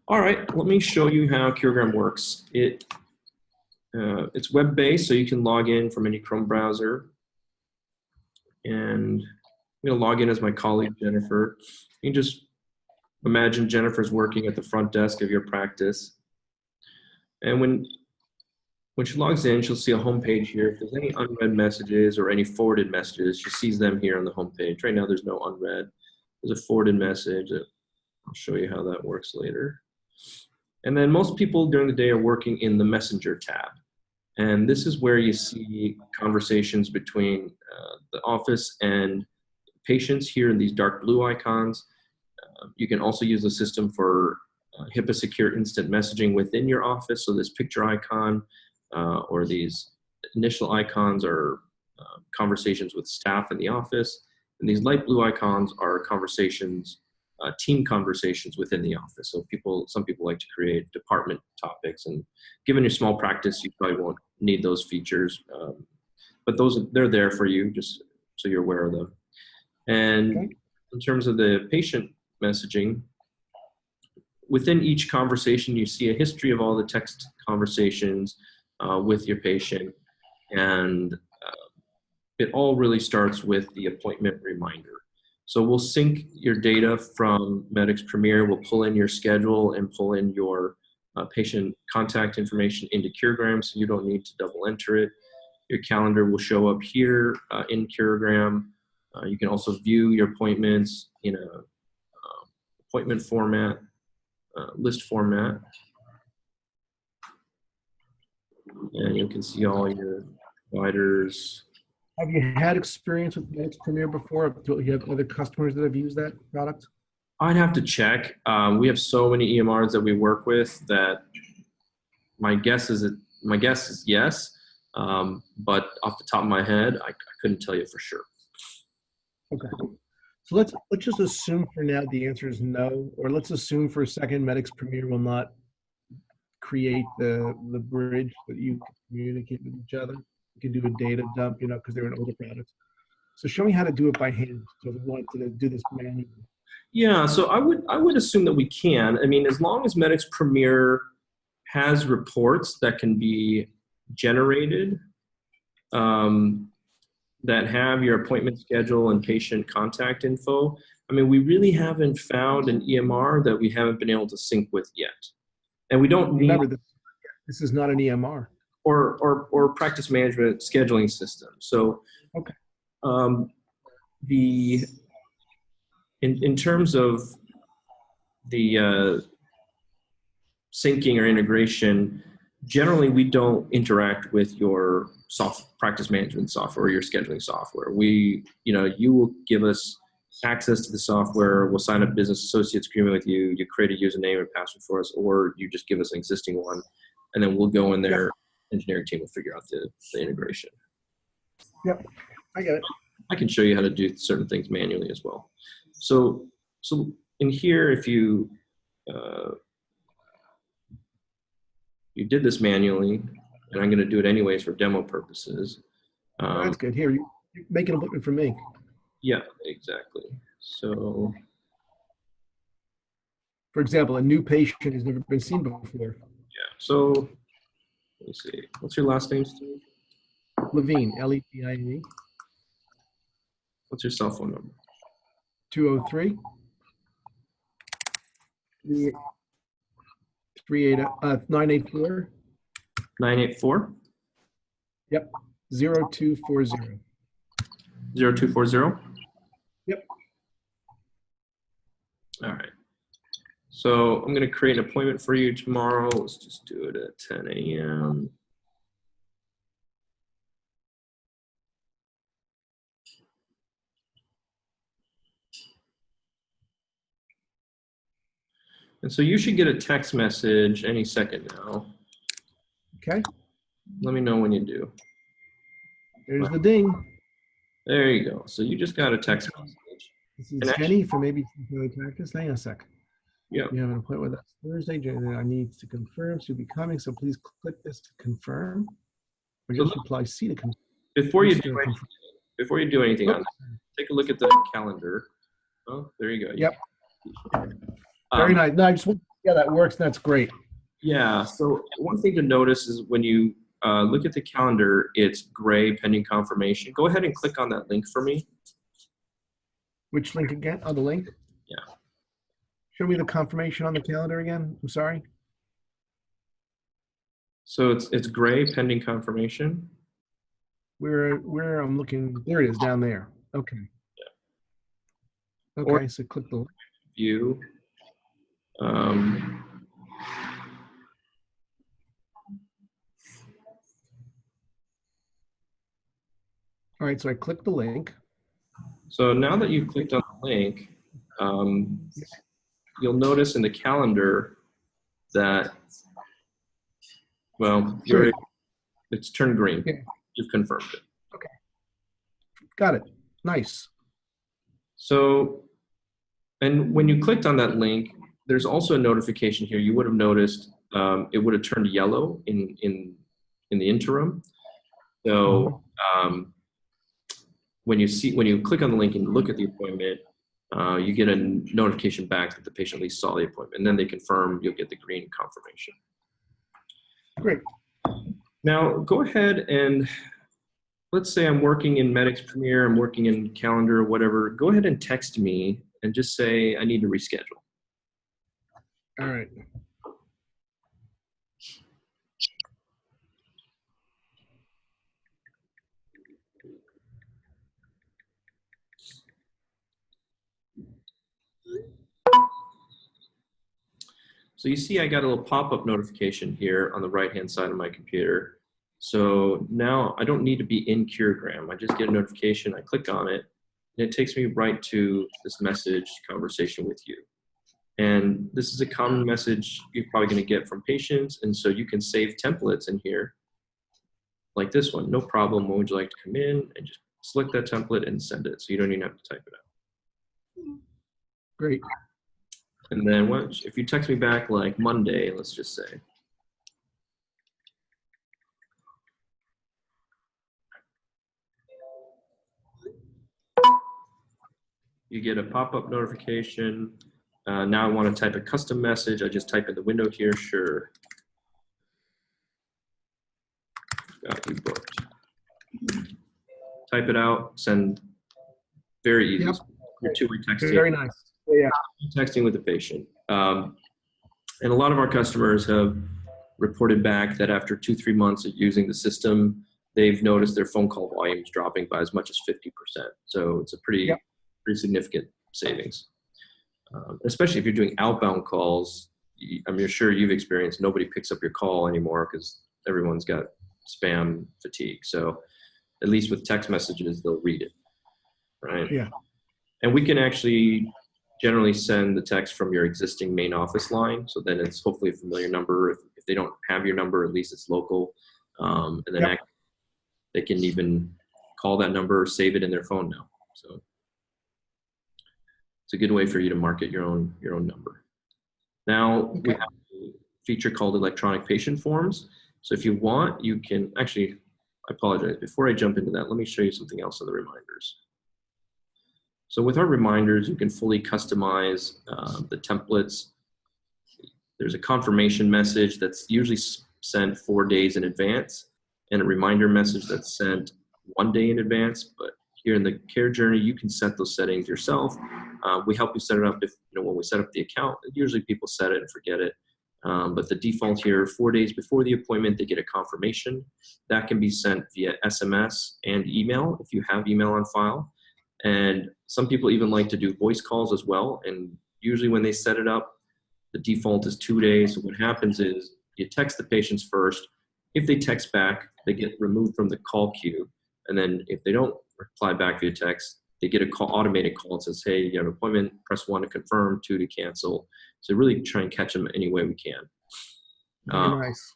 All right, let me show you how Curogram works. It's web-based, so you can log in from any Chrome browser. And I'm going to log in as my colleague, Jennifer. You can just imagine Jennifer's working at the front desk of your practice. And when she logs in, she'll see a home page here. If there's any unread messages or any forwarded messages, she sees them here on the home page. Right now, there's no unread. There's a forwarded message. I'll show you how that works later. And then most people during the day are working in the Messenger tab. And this is where you see conversations between the office and patients here in these dark blue icons. You can also use the system for HIPAA secure instant messaging within your office. So this picture icon or these initial icons are conversations with staff in the office. And these light blue icons are conversations, team conversations within the office. So some people like to create department topics, and given your small practice, you probably won't need those features. But they're there for you, just so you're aware of them. And Okay. in terms of the patient messaging, within each conversation, you see a history of all the text conversations with your patient. And it all really starts with the appointment reminder. So we'll sync your data from Medix Premier. We'll pull in your schedule and pull in your patient contact information into Curogram, so you don't need to double enter it. Your calendar will show up here in Curogram. You can also view your appointments in a appointment format, list format. And you can see all your providers. Have you had experience with Medix Premier before? Do you have other customers that have used that product? I'd have to check. We have so many EMRs that we work with that my guess is yes. But off the top of my head, I couldn't tell you for sure. Okay. So let's just assume for now the answer is no, or let's assume for a second Medix Premier will not create the bridge that you can communicate with each other. You can do a data dump, because they're an older product. So show me how to do it by hand. So if we wanted to do this manually. Yeah, so I would assume that we can. I mean, as long as Medix Premier has reports that can be generated, that have your appointment schedule and patient contact info. I mean, we really haven't found an EMR that we haven't been able to sync with yet. And we don't need— Remember, this is not an EMR. Or practice management scheduling system. So okay. In terms of the syncing or integration, generally we don't interact with your practice management software or your scheduling software. You will give us access to the software, we'll sign a business associates agreement with you, you create a username and password for us, or you just give us an existing one, and then we'll go in there. Yep. Engineering team will figure out the integration. Yep, I get it. I can show you how to do certain things manually as well. So in here, if you did this manually, and I'm going to do it anyways for demo purposes. That's good. Here, you're making an appointment for me. Yeah, exactly. So, for example, a new patient has never been seen before. Yeah. So let me see. What's your last name, Steve? Levine, L-E-V-I-N-E. What's your cell phone number? 203 984. 984? Yep. 0240. 0240? Yep. All right. So I'm going to create an appointment for you tomorrow. Let's just do it at 10 a.m. And so you should get a text message any second now. Okay. Let me know when you do. There's the ding. There you go. So you just got a text message. This is Jenny from ABC Practice. Hang on a sec. Yeah. You have an appointment with us Thursday. I need to confirm. She'll be coming. So please click this to confirm. Or just reply C to confirm. Before you do anything on this, take a look at the calendar. Oh, there you go. Yep. Very nice. No, I just want Yeah, that works. That's great. Yeah, so one thing to notice is when you look at the calendar, it's gray pending confirmation. Go ahead and click on that link for me. Which link again? Oh, the link? Yeah. Show me the confirmation on the calendar again. I'm sorry. So it's gray pending confirmation. Where I'm looking. There it is down there. Okay. Or Okay, so click the link. view. Um, All right, so I click the link. so now that you've clicked on the link, um, you'll notice in the calendar that, well, Sure. it's turned green. Yeah. You've confirmed it. Okay. Got it. Nice. So, and when you clicked on that link, there's also a notification here. You would have noticed it would have turned yellow in the interim. So when you click on the link and look at the appointment, you get a notification back that the patient at least saw the appointment, and then they confirm. You'll get the green confirmation. Great. Now go ahead and let's say I'm working in Medix Premier, I'm working in Calendar or whatever. Go ahead and text me and just say I need to reschedule. All right. So you see I got a little pop-up notification here on the right-hand side of my computer. So now I don't need to be in Curogram. I just get a notification, I click on it, and it takes me right to this message conversation with you. And this is a common message you're probably going to get from patients, and so you can save templates in here, like this one. No problem, when would you like to come in? And just select that template and send it, so you don't even have to type it out. Great. And then if you text me back like Monday, let's just say, you get a pop-up notification. Now I want to type a custom message. I just type in the window here, sure. Got you booked. Type it out, send. Very easy. Yep. You're two-way texting. Very nice. Yeah. Texting with the patient. And a lot of our customers have reported back that after 2-3 months of using the system, they've noticed their phone call volumes dropping by as much as 50%. So it's a pretty significant savings. Especially if you're doing outbound calls. I'm sure you've experienced nobody picks up your call anymore because everyone's got spam fatigue. So at least with text messages, they'll read it, right? Yeah. And we can actually generally send the text from your existing main office line. So then it's hopefully a familiar number. If they don't have your number, at least it's local. And then they can even call that number or save it in their phone now. So it's a good way for you to market your own number. Now we have a feature called electronic patient forms. So if you want, you can actually, I apologize. Before I jump into that, let me show you something else on the reminders. So with our reminders, you can fully customize the templates. There's a confirmation message that's usually sent 4 days in advance, and a reminder message that's sent 1 day in advance. But here in the care journey, you can set those settings yourself. We help you set it up when we set up the account. Usually people set it and forget it. But the default here, 4 days before the appointment, they get a confirmation. That can be sent via SMS and email if you have email on file. And some people even like to do voice calls as well. And usually when they set it up, the default is 2 days. So what happens is you text the patients first. If they text back, they get removed from the call queue. And then if they don't reply back via text, they get a automated call that says, hey, you have an appointment, press 1 to confirm, 2 to cancel. So really try and catch them any way we can. Very nice.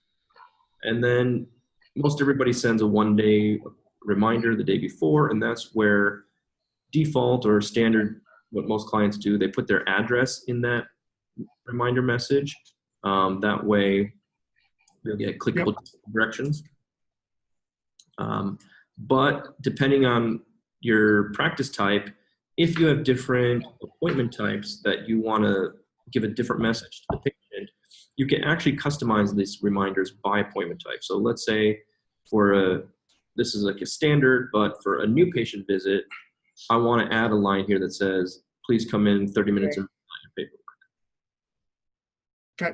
And then most everybody sends a 1-day reminder the day before, and that's where default or standard, what most clients do, they put their address in that reminder message. That way you'll get clickable directions. But depending on your practice type, if you have different appointment types that you want to give a different message to the patient, you can actually customize these reminders by appointment type. So let's say this is like a standard, but for a new patient visit, I want to add a line here that says, please come in 30 minutes and sign your paperwork. Okay.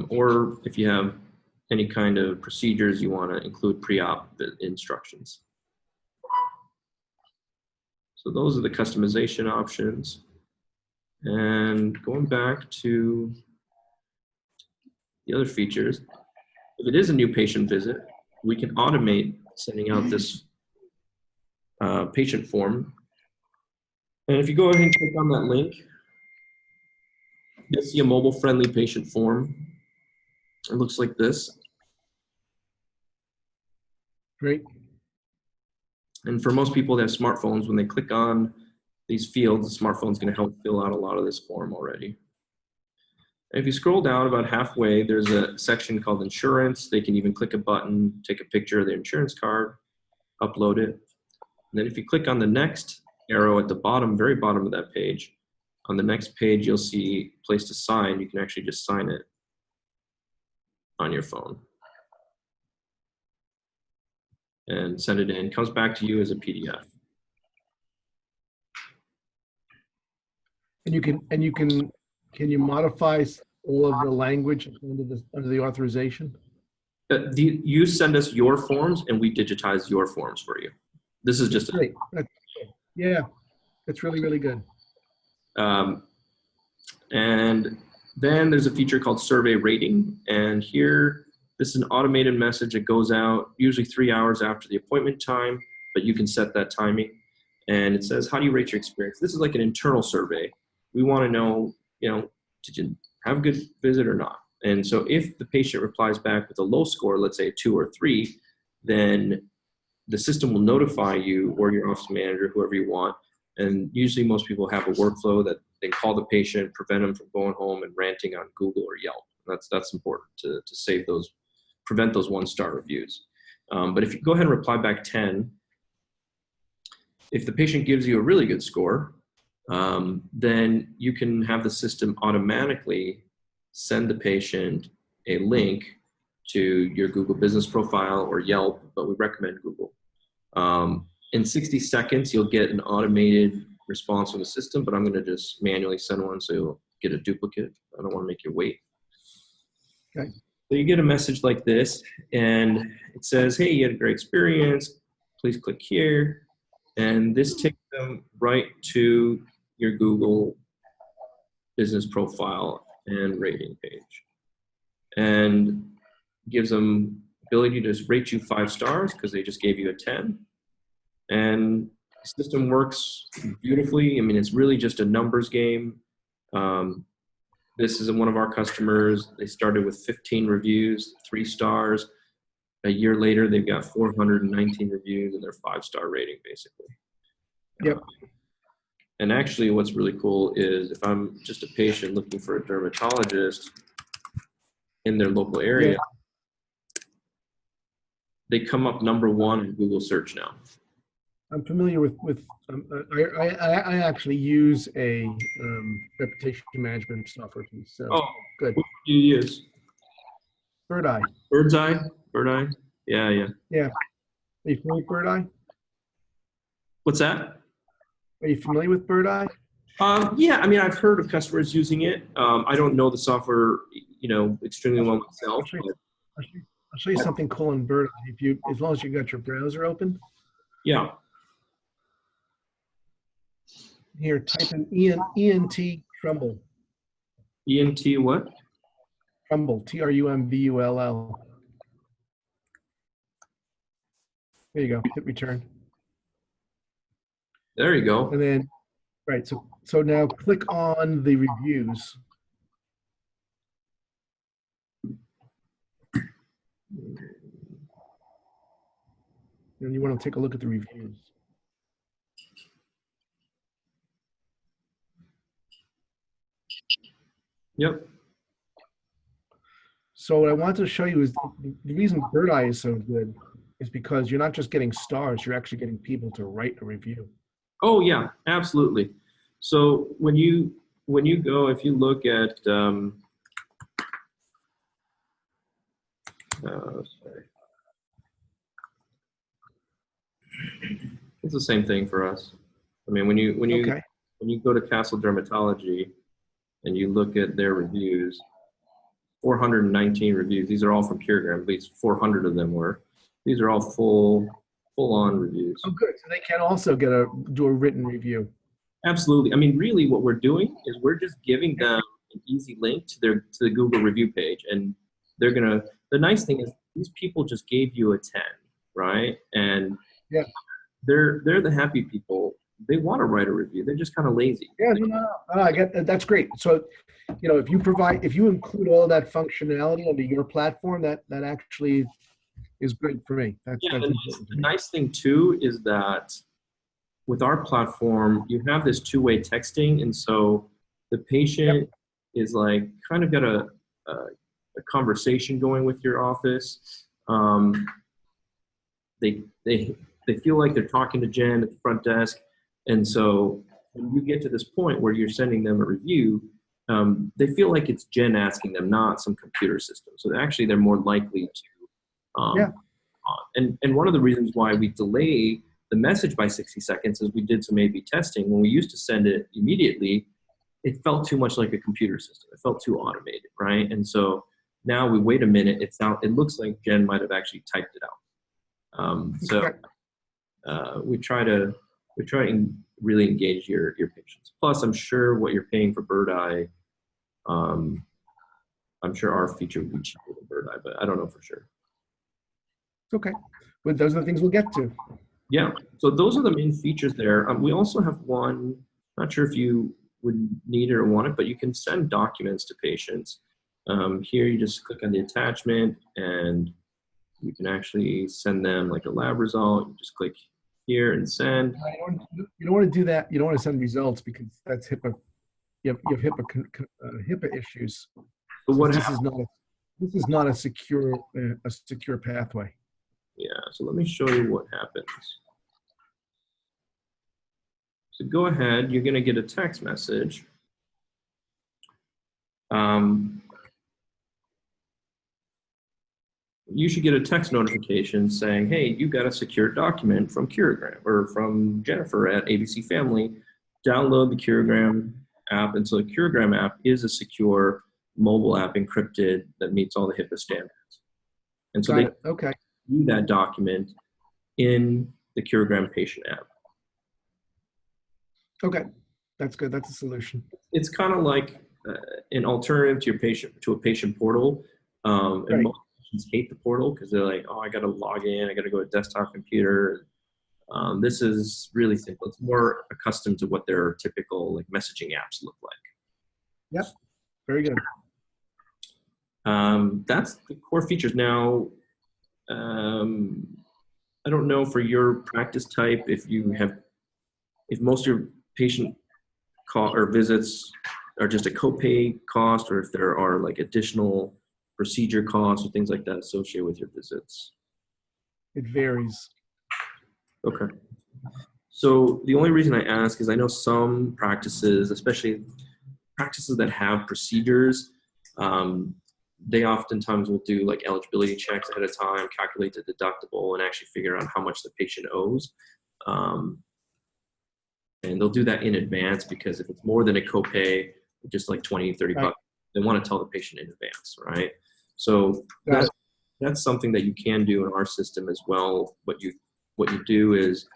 Or if you have any kind of procedures, you want to include pre-op instructions. So those are the customization options. And going back to the other features, if it is a new patient visit, we can automate sending out this patient form. And if you go ahead and click on that link, you'll see a mobile-friendly patient form. It looks like this. Great. And for most people that have smartphones, when they click on these fields, the smartphone's going to help fill out a lot of this form already. And if you scroll down about halfway, there's a section called insurance. They can even click a button, take a picture of their insurance card, upload it. And then if you click on the next arrow at the bottom, very bottom of that page, on the next page, you'll see a place to sign. You can actually just sign it on your phone and send it in. It comes back to you as a PDF. And can you modify all of the language under the authorization? You send us your forms and we digitize your forms for you. This is just great. Yeah, that's really, really good. And then there's a feature called survey rating. And here, this is an automated message that goes out usually 3 hours after the appointment time, but you can set that timing. And it says, how do you rate your experience? This is like an internal survey. We want to know, did you have a good visit or not? And so if the patient replies back with a low score, let's say a 2 or 3, then the system will notify you or your office manager, whoever you want. And usually most people have a workflow that they call the patient, prevent them from going home and ranting on Google or Yelp. That's important to save those, prevent those 1-star reviews. But if you go ahead and reply back 10, if the patient gives you a really good score, then you can have the system automatically send the patient a link to your Google business profile or Yelp, but we recommend Google. In 60 seconds, you'll get an automated response from the system, but I'm going to just manually send one so you'll get a duplicate. I don't want to make you wait. Okay. So you get a message like this, and it says, hey, you had a great experience. Please click here. And this takes them right to your Google business profile and rating page. And gives them ability to just rate you 5 stars because they just gave you a 10. And the system works beautifully. I mean, it's really just a numbers game. This is one of our customers. They started with 15 reviews, 3 stars. A year later, they've got 419 reviews and their 5-star rating, basically. Yep. And actually, what's really cool is if I'm just a patient looking for a dermatologist in their local area, they come up #1 in Google search now. I'm familiar with I actually use a reputation management software piece. So good. What do you use? Bird Eye. Bird's Eye? Bird Eye? Yeah. Yeah. Are you familiar with Bird Eye? What's that? Are you familiar with Bird Eye? Yeah, I mean, I've heard of customers using it. I don't know the software, extremely well myself. I'll show you something cool in Bird Eye. As long as you got your browser open. Yeah. Here, type in ENT Trumbull. ENT what? Trumbull, Trumbull. There you go. Hit return. There you go. And then, right. So now click on the reviews. And you want to take a look at the reviews. Yep. So what I wanted to show you is the reason Bird Eye is so good is because you're not just getting stars, you're actually getting people to write a review. Oh yeah, absolutely. So when you go, if you look at Sorry. It's the same thing for us. I mean, when you Okay. when you go to Castle Dermatology and you look at their reviews, 419 reviews. These are all from Curogram. At least 400 of them were. These are all full-on reviews. Oh, good. So they can also do a written review. Absolutely. I mean, really, what we're doing is we're just giving them an easy link to the Google review page, and they're gonna. The nice thing is these people just gave you a 10, right? And Yeah. they're the happy people. They want to write a review. They're just kind of lazy. Yeah, no, I get that. That's great. So, if you include all that functionality under your platform, that actually is great for me. That's Yeah, important the to me. nice thing too is that with our platform, you have this two-way texting, and so the patient is like kind of got a conversation going with your office. They feel like they're talking to Jen at the front desk, and so when you get to this point where you're sending them a review, they feel like it's Jen asking them, not some computer system. So they're more likely to. And one of the reasons why we delay the message by 60 seconds is we did some A/B testing. When we used to send it immediately, it felt too much like a computer system. It felt too automated, right? And so now we wait a minute. It looks like Jen might have actually typed it out. We try to really engage your patients. Plus, I'm sure what you're paying for Bird Eye, I'm sure our feature would be cheaper than Bird Eye, but I don't know for sure. Okay. But those are the things we'll get to. Yeah, so those are the main features there. We also have one, not sure if you would need it or want it, but you can send documents to patients. Here you just click on the attachment and you can actually send them like a lab result. You just click here and send. You don't want to do that. You don't want to send results because that's HIPAA. You have HIPAA issues. But what This is not a secure pathway. Yeah, so let me show you what happens. So go ahead, you're gonna get a text message. You should get a text notification saying, hey, you got a secure document from Curogram or from Jennifer at ABC Family. Download the Curogram app. And so the Curogram app is a secure mobile app encrypted that meets all the HIPAA standards. And so they view that document in the Curogram patient app. Okay, that's good. That's a solution. It's kind of like an alternative to a patient portal. And most patients hate the portal because they're like, oh, I got to log in. I got to go to a desktop computer. This is really simple. It's more accustomed to what their typical like messaging apps look like. Yep, very good. That's the core features. Now, I don't know for your practice type if most of your patient call or visits are just a copay cost, or if there are like additional procedure costs or things like that associated with your visits. It varies. Okay. So the only reason I ask is I know some practices, especially practices that have procedures, they oftentimes will do like eligibility checks ahead of time, calculate the deductible, and actually figure out how much the patient owes. And they'll do that in advance because if it's more than a copay, just like 20, 30 bucks, they want to tell the patient in advance, right? So that's something that you can do in our system as well. What you do is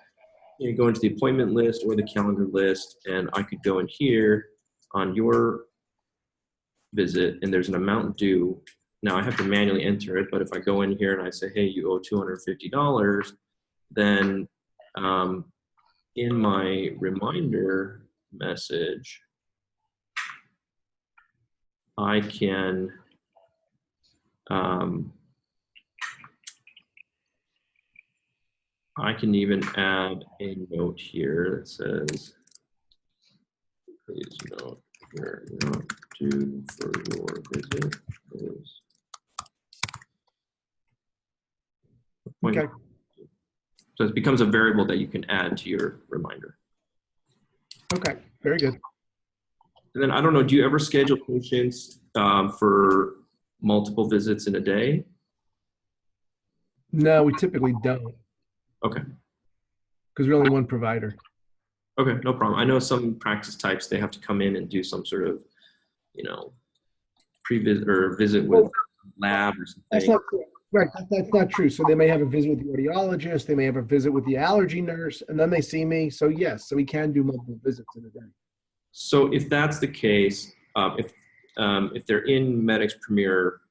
you go into the appointment list or the calendar list, and I could go in here on your visit, and there's an amount due. Now I have to manually enter it, but if I go in here and I say, hey, you owe $250, then in my reminder message, I can even add a note here that says, please note your amount due for your visit is Okay. So it becomes a variable that you can add to your reminder. Okay, very good. And then I don't know, do you ever schedule patients for multiple visits in a day? No, we typically don't Okay. because we're only one provider. Okay, no problem. I know some practice types, they have to come in and do some sort of, you know, pre-visit or visit with lab or That's something. not true. Right, that's not true. So they may have a visit with the audiologist, they may have a visit with the allergy nurse, and then they see me. So yes, so we can do multiple visits in a day. So if that's the case, if they're in Medic's Premier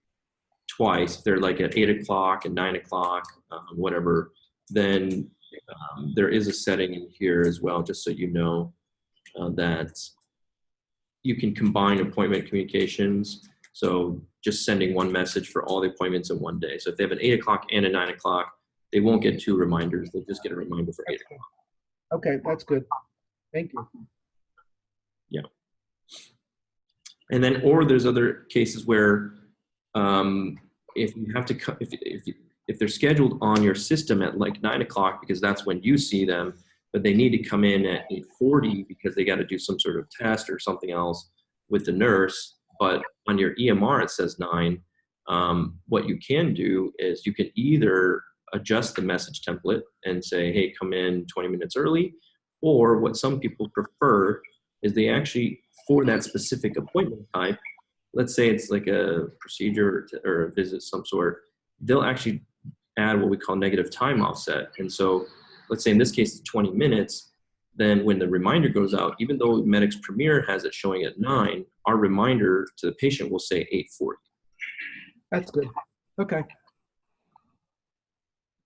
twice, they're like at 8 o'clock and 9 o'clock, whatever, then there is a setting in here as well, just so you know, that you can combine appointment communications. So just sending one message for all the appointments in one day. So if they have an 8 o'clock and a 9 o'clock, they won't get two reminders. They'll just get a reminder for 8 o'clock. Okay, that's good. Thank you. Yeah. And then, or there's other cases where if you have to, if they're scheduled on your system at like 9 o'clock, because that's when you see them, but they need to come in at 8:40 because they got to do some sort of test or something else with the nurse. But on your EMR, it says 9. What you can do is you can either adjust the message template and say, hey, come in 20 minutes early, or what some people prefer is they actually, for that specific appointment type, let's say it's like a procedure or a visit of some sort, they'll actually add what we call negative time offset. And so let's say in this case, 20 minutes, then when the reminder goes out, even though Medic's Premier has it showing at 9, our reminder to the patient will say 8:40. That's good. Okay.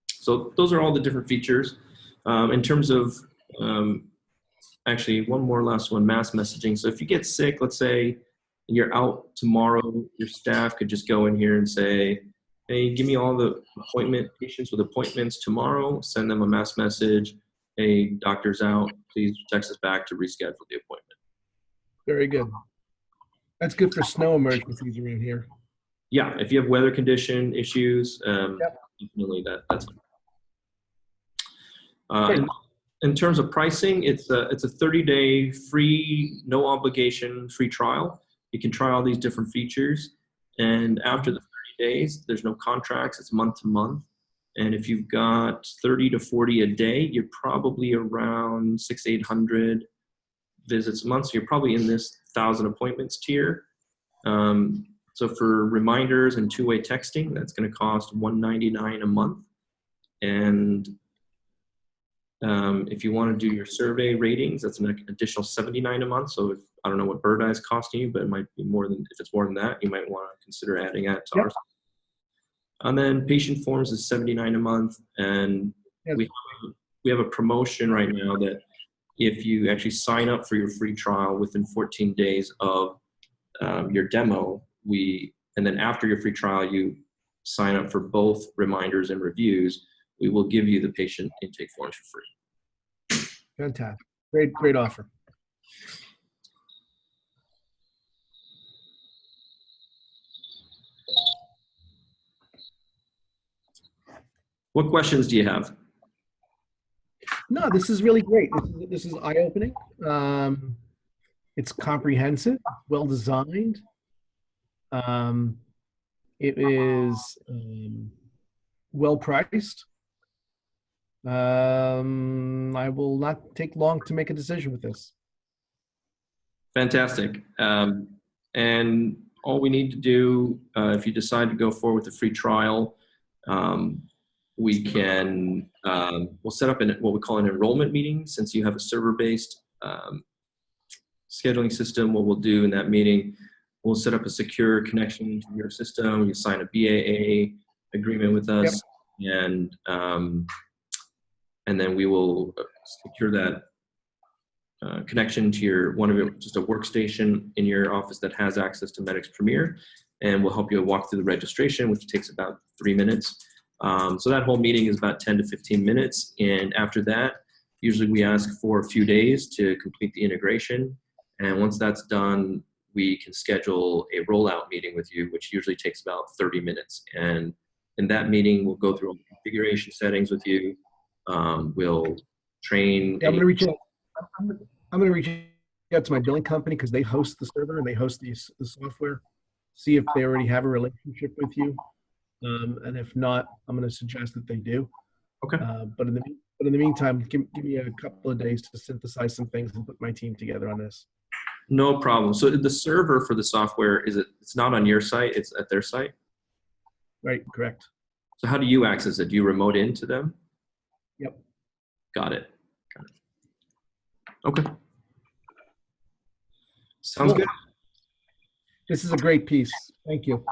So those are all the different features. In terms of, actually one more last one, mass messaging. So if you get sick, let's say you're out tomorrow, your staff could just go in here and say, hey, give me all the patients with appointments tomorrow, send them a mass message. Hey, doctor's out, please text us back to reschedule the appointment. Very good. That's good for snow emergencies around here. Yeah, if you have weather condition issues, Yep. definitely that's in terms of pricing, it's a 30-day free, no obligation, free trial. You can try all these different features, and after the 30 days, there's no contracts. It's month to month, and if you've got 30 to 40 a day, you're probably around 600-800 visits a month. So you're probably in this 1,000 appointments tier. So for reminders and two-way texting, that's going to cost $199 a month, and if you want to do your survey ratings, that's an additional $79 a month. So if, I don't know what Bird Eye is costing you, but it might be more than, if it's more than that, you might want to consider adding that to ours. And then patient forms is $79 a month. And we have a promotion right now that if you actually sign up for your free trial within 14 days of your demo, and then after your free trial, you sign up for both reminders and reviews, we will give you the patient intake forms for free. Fantastic. Great offer. What questions do you have? No, this is really great. This is eye-opening. It's comprehensive, well designed. It is well priced. I will not take long to make a decision with this. Fantastic. And all we need to do, if you decide to go forward with the free trial, we can, we'll set up what we call an enrollment meeting. Since you have a server-based scheduling system, what we'll do in that meeting, we'll set up a secure connection to your system. You sign a BAA agreement with us, yep. And then we will secure that connection to just a workstation in your office that has access to Medic's Premier, and we'll help you walk through the registration, which takes about 3 minutes. So that whole meeting is about 10 to 15 minutes, and after that, usually we ask for a few days to complete the integration, and once that's done, we can schedule a rollout meeting with you, which usually takes about 30 minutes. And in that meeting, we'll go through all the configuration settings with you. We'll train. Yeah, I'm going to reach out to my billing company because they host the server and they host the software. See if they already have a relationship with you. And if not, I'm going to suggest that they do. Okay. But in the meantime, give me a couple of days to synthesize some things and put my team together on this. No problem. So the server for the software, it's not on your site, it's at their site? Right, correct. So how do you access it? Do you remote into them? Yep. Got it. Okay. Sounds Cool. good. This is a great piece. Thank you.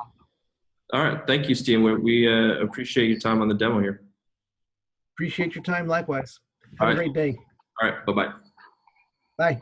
All right. Thank you, Steve. We appreciate your time on the demo here. Appreciate your time. Likewise. All Have a right. great day. All right. Bye-bye. Bye.